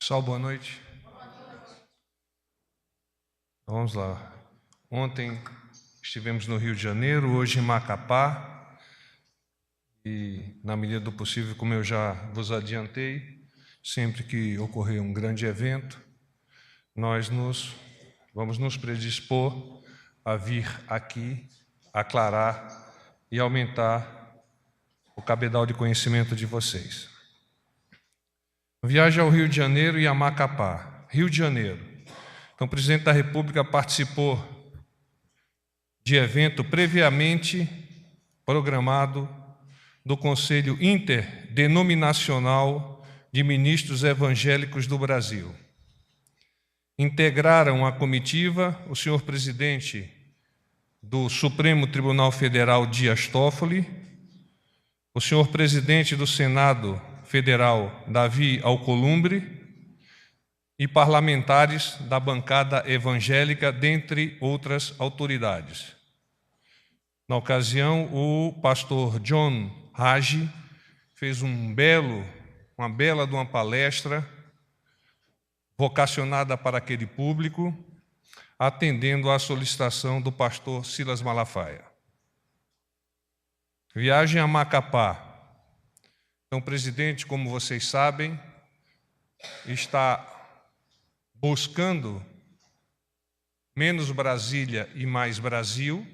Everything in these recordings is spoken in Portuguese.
Pessoal, boa noite. Vamos lá. Ontem estivemos no Rio de Janeiro, hoje em Macapá, e, na medida do possível, como eu já vos adiantei, sempre que ocorrer um grande evento, nós vamos nos predispor a vir aqui, aclarar e aumentar o cabedal de conhecimento de vocês. Viagem ao Rio de Janeiro e a Macapá. Rio de Janeiro. Então, o presidente da República participou de evento previamente programado do Conselho Interdenominacional de Ministros Evangélicos do Brasil. Integraram a comitiva o senhor presidente do Supremo Tribunal Federal, Dias Toffoli, o senhor presidente do Senado Federal, Davi Alcolumbre, e parlamentares da bancada evangélica, dentre outras autoridades. Na ocasião, o pastor John Hagi fez uma bela de uma palestra vocacionada para aquele público, atendendo à solicitação do pastor Silas Malafaia. Viagem a Macapá. Então, o presidente, como vocês sabem, está buscando menos Brasília e mais Brasil,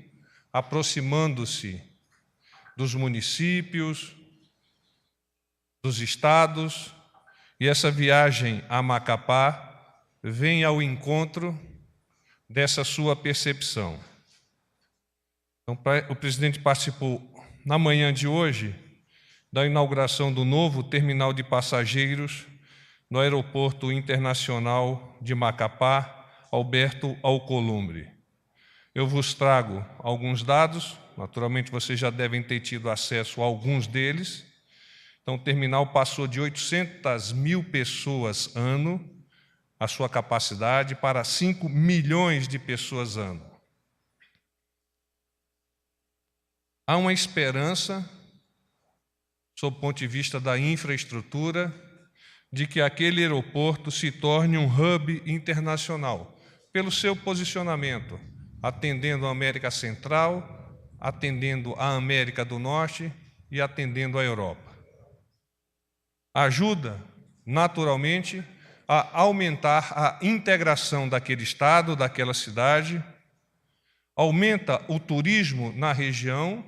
aproximando-se dos municípios, dos estados, e essa viagem a Macapá vem ao encontro dessa sua percepção. Então, o presidente participou, na manhã de hoje, da inauguração do novo terminal de passageiros no Aeroporto Internacional de Macapá, Alberto Alcolumbre. Eu vos trago alguns dados, naturalmente vocês já devem ter tido acesso a alguns deles. Então, o terminal passou de 800 mil pessoas ano, a sua capacidade, para 5 milhões de pessoas ano. Há uma esperança, sob o ponto de vista da infraestrutura, de que aquele aeroporto se torne um hub internacional, pelo seu posicionamento, atendendo a América Central, atendendo a América do Norte e atendendo a Europa. Ajuda, naturalmente, a aumentar a integração daquele estado, daquela cidade, aumenta o turismo na região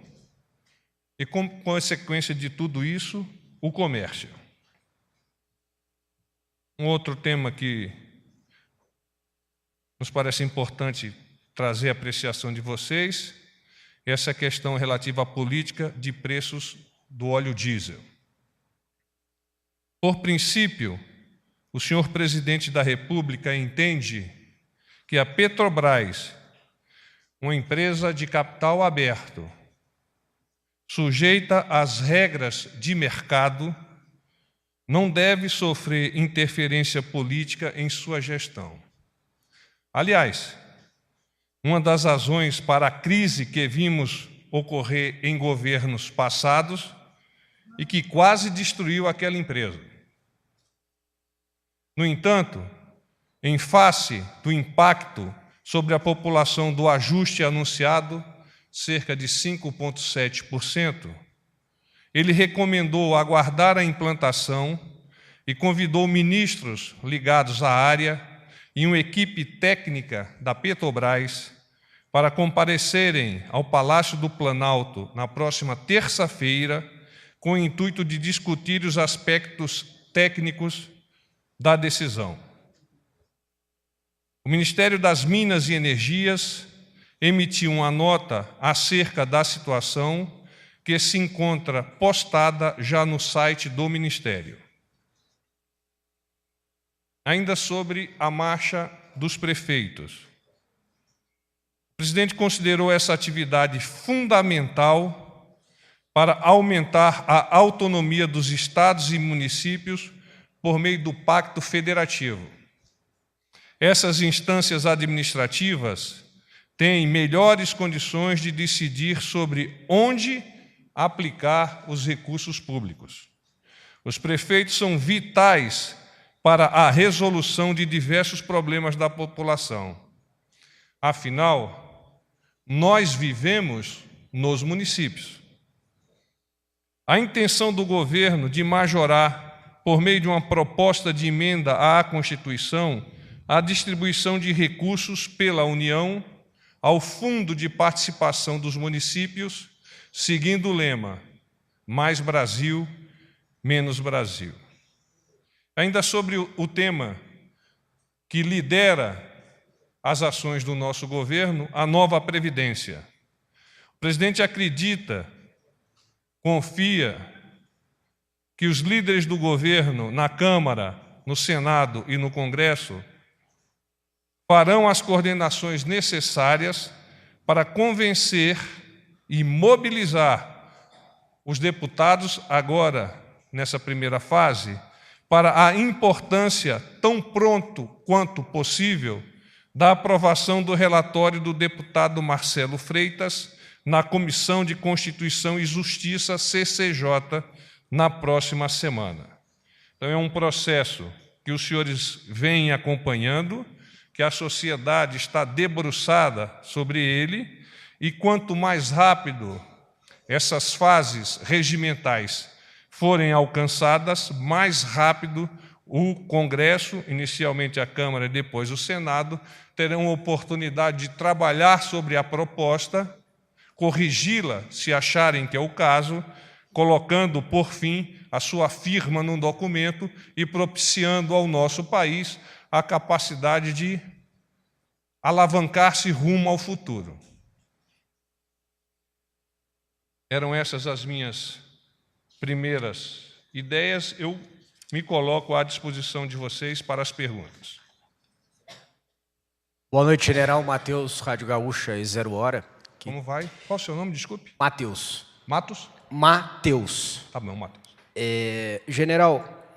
e, como consequência de tudo isso, o comércio. Um outro tema que nos parece importante trazer a apreciação de vocês é essa questão relativa à política de preços do óleo diesel. Por princípio, o senhor presidente da República entende que a Petrobras, uma empresa de capital aberto, sujeita às regras de mercado, não deve sofrer interferência política em sua gestão. Aliás, uma das razões para a crise que vimos ocorrer em governos passados e que quase destruiu aquela empresa. No entanto, em face do impacto sobre a população do ajuste anunciado, cerca de 5,7%, ele recomendou aguardar a implantação e convidou ministros ligados à área e uma equipe técnica da Petrobras para comparecerem ao Palácio do Planalto na próxima terça-feira, com o intuito de discutir os aspectos técnicos da decisão. O Ministério das Minas e Energias emitiu uma nota acerca da situação que se encontra postada já no site do Ministério. Ainda sobre a marcha dos prefeitos. O presidente considerou essa atividade fundamental para aumentar a autonomia dos estados e municípios por meio do Pacto Federativo. Essas instâncias administrativas têm melhores condições de decidir sobre onde aplicar os recursos públicos. Os prefeitos são vitais para a resolução de diversos problemas da população. Afinal, nós vivemos nos municípios. A intenção do governo de majorar, por meio de uma proposta de emenda à Constituição, a distribuição de recursos pela União ao Fundo de Participação dos Municípios, seguindo o lema Mais Brasil, Menos Brasil. Ainda sobre o tema que lidera as ações do nosso governo, a nova Previdência. O presidente acredita, confia, que os líderes do governo, na Câmara, no Senado e no Congresso, farão as coordenações necessárias para convencer e mobilizar os deputados, agora, nessa primeira fase, para a importância, tão pronto quanto possível, da aprovação do relatório do deputado Marcelo Freitas na Comissão de Constituição e Justiça, CCJ, na próxima semana. Então, é um processo que os senhores vêm acompanhando, que a sociedade está debruçada sobre ele, e quanto mais rápido essas fases regimentais forem alcançadas, mais rápido o Congresso, inicialmente a Câmara e depois o Senado, terão oportunidade de trabalhar sobre a proposta, corrigi-la, se acharem que é o caso, colocando, por fim, a sua firma num documento e propiciando ao nosso país a capacidade de alavancar-se rumo ao futuro. Eram essas as minhas primeiras ideias. Eu me coloco à disposição de vocês para as perguntas. Boa noite, general. Matheus, Rádio Gaúcha e 0 Hora. Como vai? Qual o seu nome, desculpe? Matheus. Matos? Matheus. Tá bom, Matheus. General,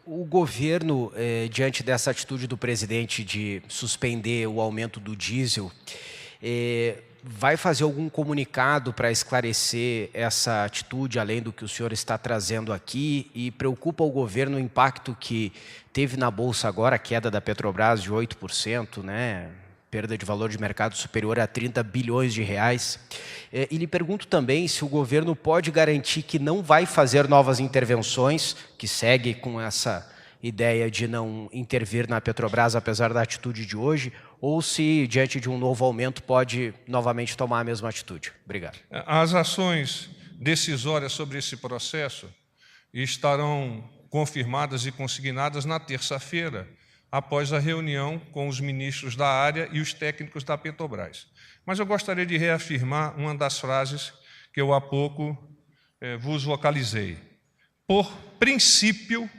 o governo, diante dessa atitude do presidente de suspender o aumento do diesel, vai fazer algum comunicado para esclarecer essa atitude, além do que o senhor está trazendo aqui, e preocupa o governo o impacto que teve na Bolsa agora, a queda da Petrobras de 8%, né? Perda de valor de mercado superior a 30 bilhões de reais. E lhe pergunto também se o governo pode garantir que não vai fazer novas intervenções, que segue com essa ideia de não intervir na Petrobras, apesar da atitude de hoje, ou se, diante de um novo aumento, pode novamente tomar a mesma atitude. Obrigado. As ações decisórias sobre esse processo estarão confirmadas e consignadas na terça-feira, após a reunião com os ministros da área e os técnicos da Petrobras. Mas eu gostaria de reafirmar uma das frases que eu há pouco vos vocalizei. Por princípio,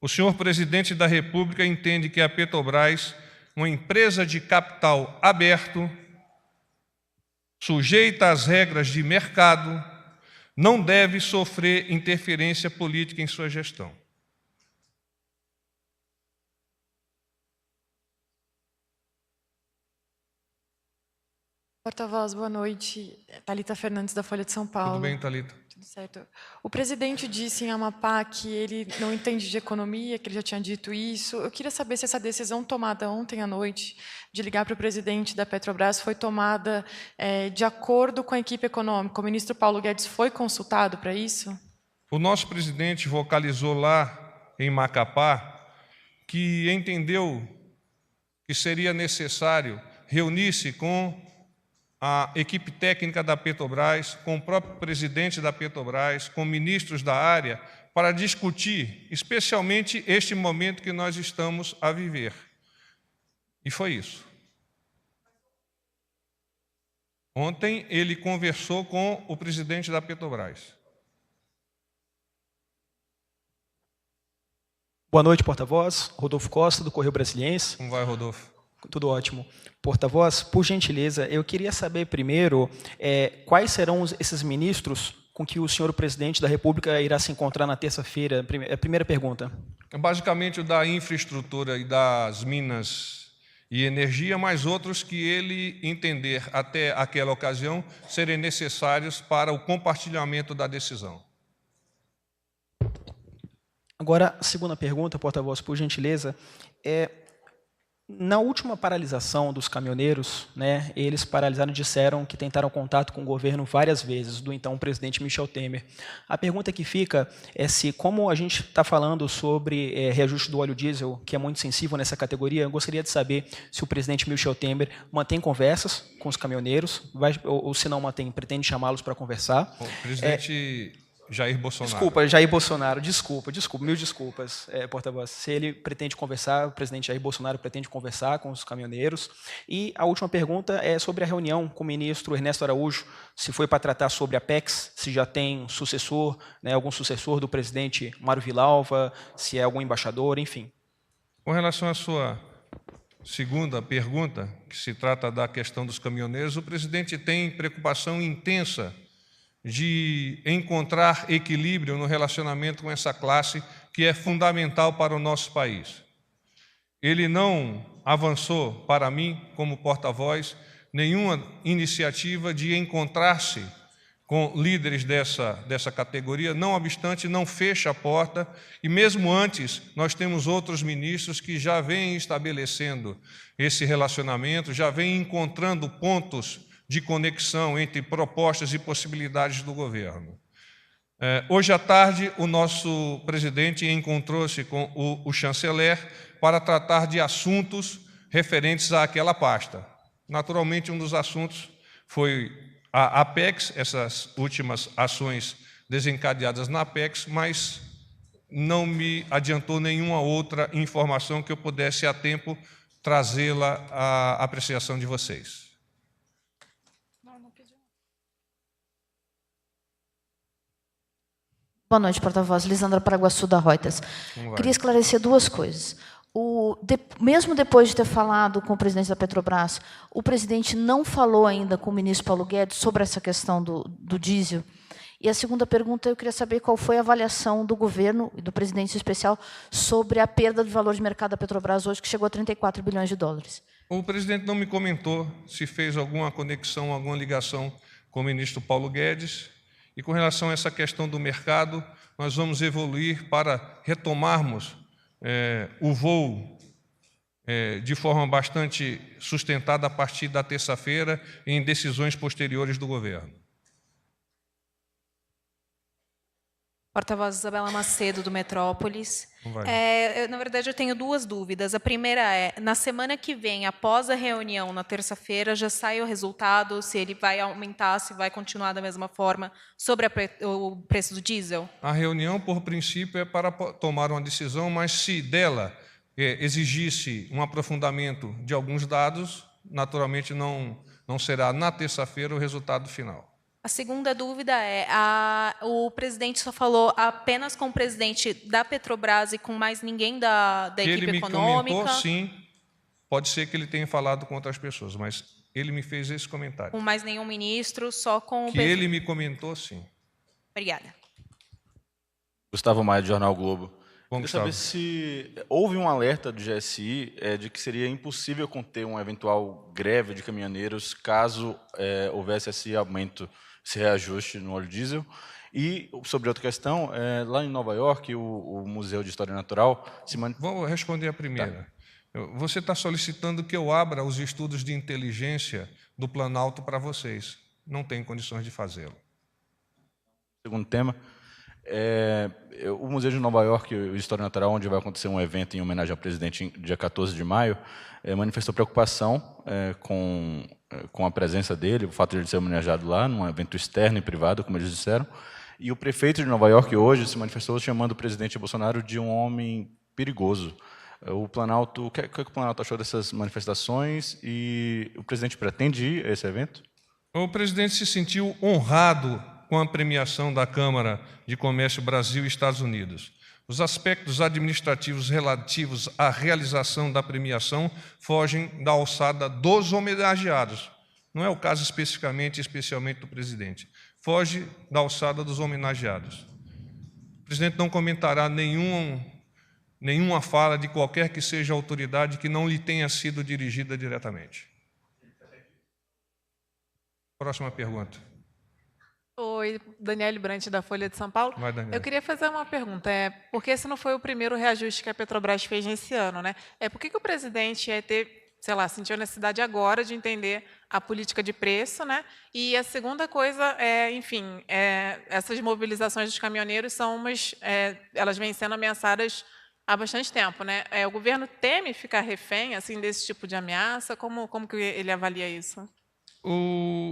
o senhor presidente da República entende que a Petrobras, uma empresa de capital aberto, sujeita às regras de mercado, não deve sofrer interferência política em sua gestão. Porta-voz, boa noite. Thalita Fernandes, da Folha de São Paulo. Tudo bem, Thalita? Tudo certo. O presidente disse em Amapá que ele não entende de economia, que ele já tinha dito isso. Eu queria saber se essa decisão tomada ontem à noite, de ligar para o presidente da Petrobras, foi tomada de acordo com a equipe econômica. O ministro Paulo Guedes foi consultado para isso? O nosso presidente vocalizou lá em Macapá que entendeu que seria necessário reunir-se com a equipe técnica da Petrobras, com o próprio presidente da Petrobras, com ministros da área, para discutir, especialmente este momento que nós estamos a viver. E foi isso. Ontem ele conversou com o presidente da Petrobras. Boa noite, porta-voz. Rodolfo Costa, do Correio Brasiliense. Como vai, Rodolfo? Tudo ótimo. Porta-voz, por gentileza, eu queria saber primeiro quais serão esses ministros com que o senhor presidente da República irá se encontrar na terça-feira. A primeira pergunta. Basicamente o da infraestrutura e das minas e energia, mais outros que ele entender até aquela ocasião serem necessários para o compartilhamento da decisão. Agora, a segunda pergunta, porta-voz, por gentileza, na última paralisação dos caminhoneiros, né, eles paralisaram e disseram que tentaram contato com o governo várias vezes, do então presidente Michel Temer. A pergunta que fica é se, como a gente está falando sobre reajuste do óleo diesel, que é muito sensível nessa categoria, eu gostaria de saber se o presidente Michel Temer mantém conversas com os caminhoneiros, ou se não mantém, pretende chamá-los para conversar. O presidente Jair Bolsonaro. Desculpa, Jair Bolsonaro, desculpa, mil desculpas, porta-voz. Se ele pretende conversar, o presidente Jair Bolsonaro pretende conversar com os caminhoneiros. E a última pergunta é sobre a reunião com o ministro Ernesto Araújo, se foi para tratar sobre a PEX, se já tem sucessor, né, algum sucessor do presidente Mário Villalva, se é algum embaixador, enfim. Com relação à sua segunda pergunta, que se trata da questão dos caminhoneiros, o presidente tem preocupação intensa de encontrar equilíbrio no relacionamento com essa classe que é fundamental para o nosso país. Ele não avançou, para mim, como porta-voz, nenhuma iniciativa de encontrar-se com líderes dessa categoria, não obstante, não fecha a porta, e mesmo antes, nós temos outros ministros que já vêm estabelecendo esse relacionamento, já vêm encontrando pontos de conexão entre propostas e possibilidades do governo. Hoje à tarde, o nosso presidente encontrou-se com o chanceler para tratar de assuntos referentes àquela pasta. Naturalmente, um dos assuntos foi a Apex, essas últimas ações desencadeadas na Apex, mas não me adiantou nenhuma outra informação que eu pudesse, a tempo, trazê-la à apreciação de vocês. Boa noite, porta-voz. Lisandra Paraguaçu, da Reuters. Queria esclarecer duas coisas. Mesmo depois de ter falado com o presidente da Petrobras, o presidente não falou ainda com o ministro Paulo Guedes sobre essa questão do diesel. E a segunda pergunta, eu queria saber qual foi a avaliação do governo e do presidente em especial sobre a perda de valor de mercado da Petrobras hoje, que chegou a 34 bilhões de dólares. O presidente não me comentou se fez alguma conexão, alguma ligação com o ministro Paulo Guedes. E com relação a essa questão do mercado, nós vamos evoluir para retomarmos o voo de forma bastante sustentada a partir da terça-feira em decisões posteriores do governo. Porta-voz Isabela Macedo, do Metrópolis. Na verdade, eu tenho duas dúvidas. A primeira é, na semana que vem, após a reunião, na terça-feira, já sai o resultado, se ele vai aumentar, se vai continuar da mesma forma, sobre o preço do diesel? A reunião, por princípio, é para tomar uma decisão, mas se dela exigisse um aprofundamento de alguns dados, naturalmente não será na terça-feira o resultado final. A segunda dúvida é, o presidente só falou apenas com o presidente da Petrobras e com mais ninguém da equipe econômica? Ele me comentou, sim. Pode ser que ele tenha falado com outras pessoas, mas ele me fez esse comentário. Com mais nenhum ministro, só com o... Que ele me comentou, sim. Obrigada. Gustavo Maia, do Jornal Globo. Bom, queria saber se houve um alerta do GSI de que seria impossível conter uma eventual greve de caminhoneiros caso houvesse esse aumento, esse reajuste no óleo diesel. E, sobre outra questão, lá em Nova York, o Museu de História Natural... Vou responder a primeira. Tá. Você está solicitando que eu abra os estudos de inteligência do Planalto para vocês. Não tenho condições de fazê-lo. Segundo tema, o Museu de Nova York, o História Natural, onde vai acontecer um evento em homenagem ao presidente dia 14 de maio, manifestou preocupação com a presença dele, o fato de ele ser homenageado lá, num evento externo e privado, como eles disseram. E o prefeito de Nova York hoje se manifestou chamando o presidente Bolsonaro de um homem perigoso. O que o Planalto achou dessas manifestações e o presidente pretende ir a esse evento? O presidente se sentiu honrado com a premiação da Câmara de Comércio Brasil e Estados Unidos. Os aspectos administrativos relativos à realização da premiação fogem da alçada dos homenageados. Não é o caso especificamente do presidente. Foge da alçada dos homenageados. O presidente não comentará nenhuma fala de qualquer que seja a autoridade que não lhe tenha sido dirigida diretamente. Próxima pergunta. Oi, Oi, Daniele Brant, da Folha de São Paulo. Vai, Daniele. Eu queria fazer uma pergunta. Porque esse não foi o primeiro reajuste que a Petrobras fez nesse ano, né? Por que o presidente ia ter, sei lá, sentiu a necessidade agora de entender a política de preço, né? E a segunda coisa enfim, essas mobilizações dos caminhoneiros elas vêm sendo ameaçadas há bastante tempo, né? O governo teme ficar refém assim desse tipo de ameaça? Como que ele avalia isso?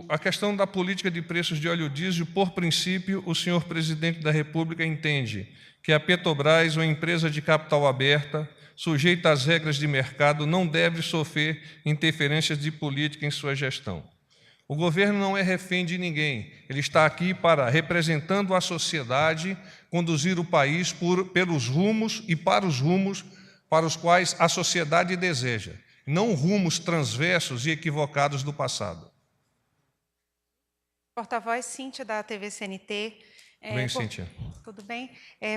A questão da política de preços de óleo diesel, por princípio, o senhor presidente da República entende que a Petrobras, uma empresa de capital aberta, sujeita às regras de mercado, não deve sofrer interferências de política em sua gestão. O governo não é refém de ninguém, ele está aqui para, representando a sociedade, conduzir o país pelos rumos e para os rumos para os quais a sociedade deseja, não rumos transversos e equivocados do passado. Porta-voz Cíntia, da TV CNT. Bem, Cíntia. Tudo bem?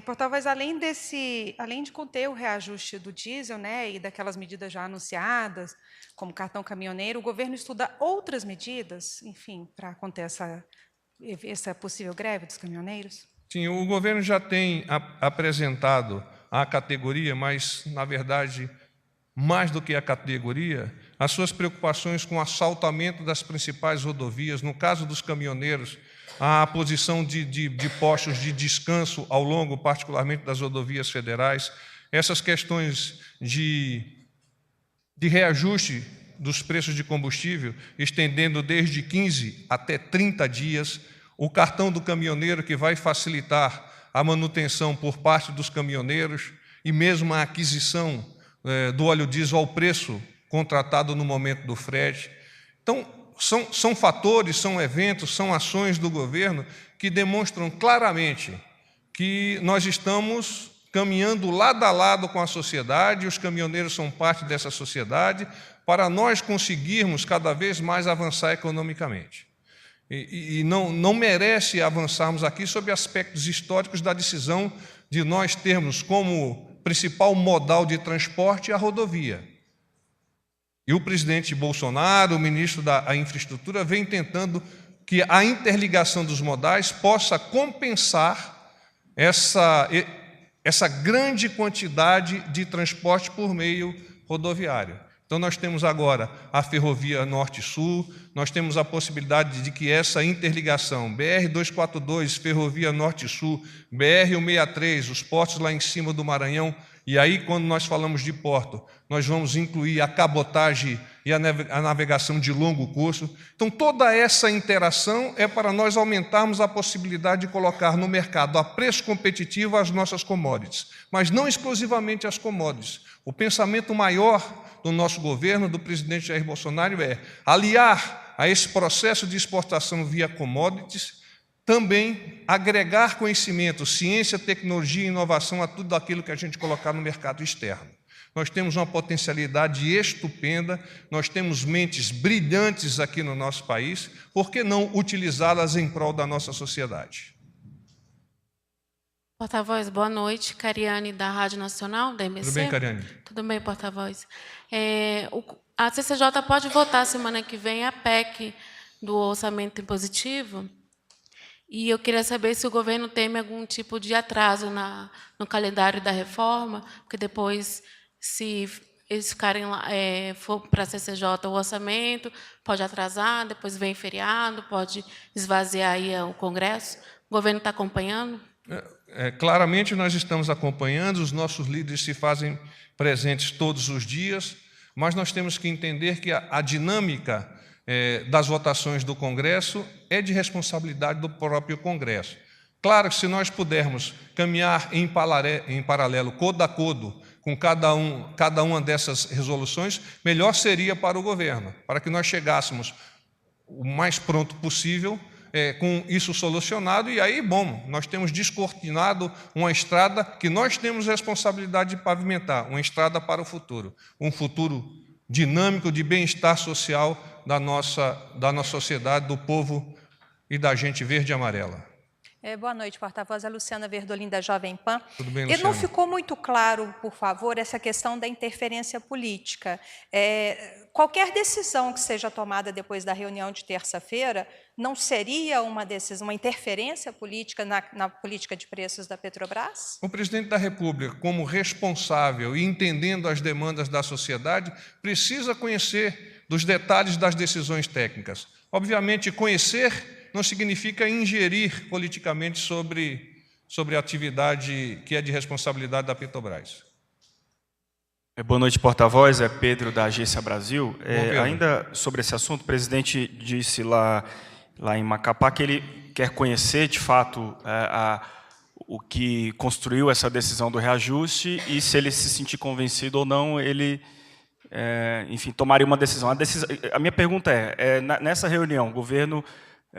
Porta-voz, além de conter o reajuste do diesel, né, e daquelas medidas já anunciadas, como cartão caminhoneiro, o governo estuda outras medidas, enfim, para conter essa possível greve dos caminhoneiros? Sim, o governo já tem apresentado à categoria, mas, na verdade, mais do que a categoria, as suas preocupações com o assaltamento das principais rodovias, no caso dos caminhoneiros, a posição de postos de descanso ao longo, particularmente das rodovias federais, essas questões de reajuste dos preços de combustível, estendendo desde 15 até 30 dias, o cartão do caminhoneiro que vai facilitar a manutenção por parte dos caminhoneiros e mesmo a aquisição do óleo diesel ao preço contratado no momento do frete. Então, são fatores, são eventos, são ações do governo que demonstram claramente que nós estamos caminhando lado a lado com a sociedade, os caminhoneiros são parte dessa sociedade, para nós conseguirmos cada vez mais avançar economicamente. E não merece avançarmos aqui sobre aspectos históricos da decisão de nós termos como principal modal de transporte a rodovia. E o presidente Bolsonaro, o ministro da Infraestrutura, vem tentando que a interligação dos modais possa compensar essa grande quantidade de transporte por meio rodoviário. Então, nós temos agora a ferrovia Norte-Sul, nós temos a possibilidade de que essa interligação, BR-242, ferrovia Norte-Sul, BR-163, os portos lá em cima do Maranhão, e aí, quando nós falamos de porto, nós vamos incluir a cabotagem e a navegação de longo curso. Então, toda essa interação é para nós aumentarmos a possibilidade de colocar no mercado a preço competitivo as nossas commodities, mas não exclusivamente as commodities. O pensamento maior do nosso governo, do presidente Jair Bolsonaro, é aliar a esse processo de exportação via commodities, também agregar conhecimento, ciência, tecnologia e inovação a tudo aquilo que a gente colocar no mercado externo. Nós temos uma potencialidade estupenda, nós temos mentes brilhantes aqui no nosso país, por que não utilizá-las em prol da nossa sociedade? Porta-voz, boa noite. Cariane, da Rádio Nacional, da MBC. Tudo bem, Cariane? Tudo bem, porta-voz. A CCJ pode votar semana que vem a PEC do orçamento impositivo? E eu queria saber se o governo teme algum tipo de atraso no calendário da reforma, porque depois, se eles ficarem lá, for para a CCJ o orçamento, pode atrasar, depois vem feriado, pode esvaziar aí o Congresso. O governo está acompanhando? Claramente nós estamos acompanhando, os nossos líderes se fazem presentes todos os dias, mas nós temos que entender que a dinâmica das votações do Congresso é de responsabilidade do próprio Congresso. Claro que se nós pudermos caminhar em paralelo, codo a codo, com cada uma dessas resoluções, melhor seria para o governo, para que nós chegássemos o mais pronto possível com isso solucionado, e aí, bom, nós temos descortinado uma estrada que nós temos responsabilidade de pavimentar, uma estrada para o futuro, um futuro dinâmico de bem-estar social da nossa sociedade, do povo e da gente verde e amarela. Boa noite, porta-voz. A Luciana Verdolim, da Jovem Pan. Tudo bem, Luciana? Não ficou muito claro, por favor, essa questão da interferência política. Qualquer decisão que seja tomada depois da reunião de terça-feira não seria uma decisão, uma interferência política na política de preços da Petrobras? O presidente da República, como responsável e entendendo as demandas da sociedade, precisa conhecer dos detalhes das decisões técnicas. Obviamente, conhecer não significa ingerir politicamente sobre a atividade que é de responsabilidade da Petrobras. Boa noite, porta-voz. É Pedro, da Agência Brasil. Ainda sobre esse assunto, o presidente disse lá em Macapá que ele quer conhecer, de fato, o que construiu essa decisão do reajuste e, se ele se sentir convencido ou não, ele, enfim, tomaria uma decisão. A minha pergunta nessa reunião,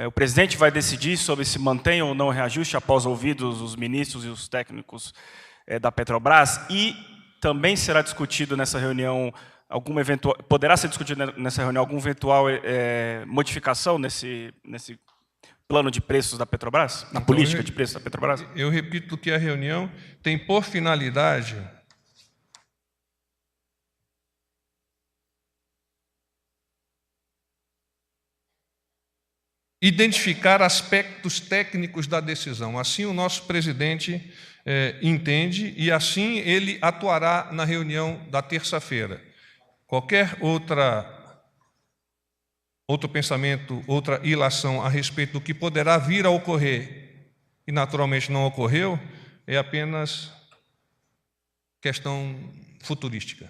o presidente vai decidir sobre se mantém ou não o reajuste após ouvidos os ministros e os técnicos da Petrobras, e também será discutido nessa reunião poderá ser discutido nessa reunião alguma eventual modificação nesse plano de preços da Petrobras, na política de preços da Petrobras? Eu repito que a reunião tem por finalidade identificar aspectos técnicos da decisão. Assim o nosso presidente entende e assim ele atuará na reunião da terça-feira. Qualquer outro pensamento, outra ilação a respeito do que poderá vir a ocorrer e naturalmente não ocorreu, é apenas questão futurística.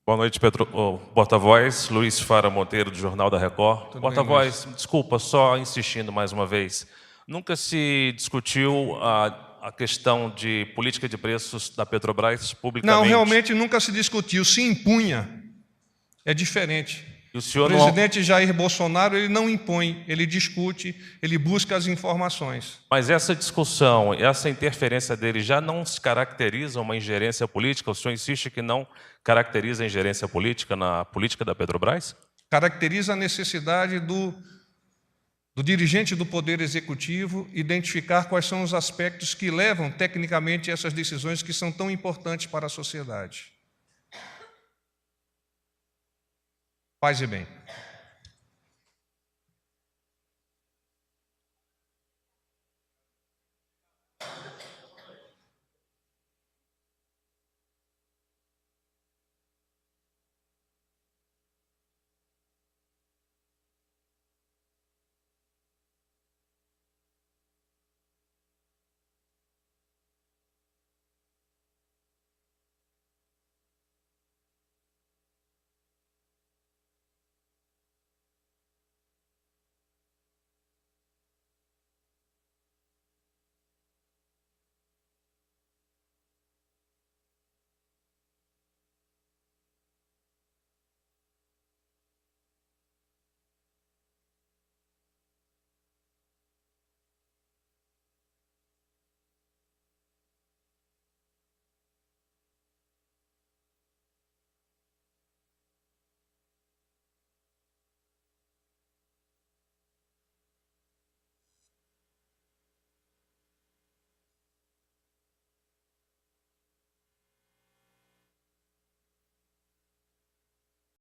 Boa noite, porta-voz. Luiz Fara Monteiro, do Jornal da Record. Porta-voz, desculpa, só insistindo mais uma vez. Nunca se discutiu a questão de política de preços da Petrobras publicamente? Não, realmente nunca se discutiu. Se impunha. É diferente. E o senhor presidente Jair Bolsonaro, ele não impõe, ele discute, ele busca as informações. Mas essa discussão, essa interferência dele já não se caracteriza uma ingerência política? O senhor insiste que não caracteriza a ingerência política na política da Petrobras? Caracteriza a necessidade do dirigente do Poder Executivo identificar quais são os aspectos que levam, tecnicamente, essas decisões que são tão importantes para a sociedade. Paz e bem.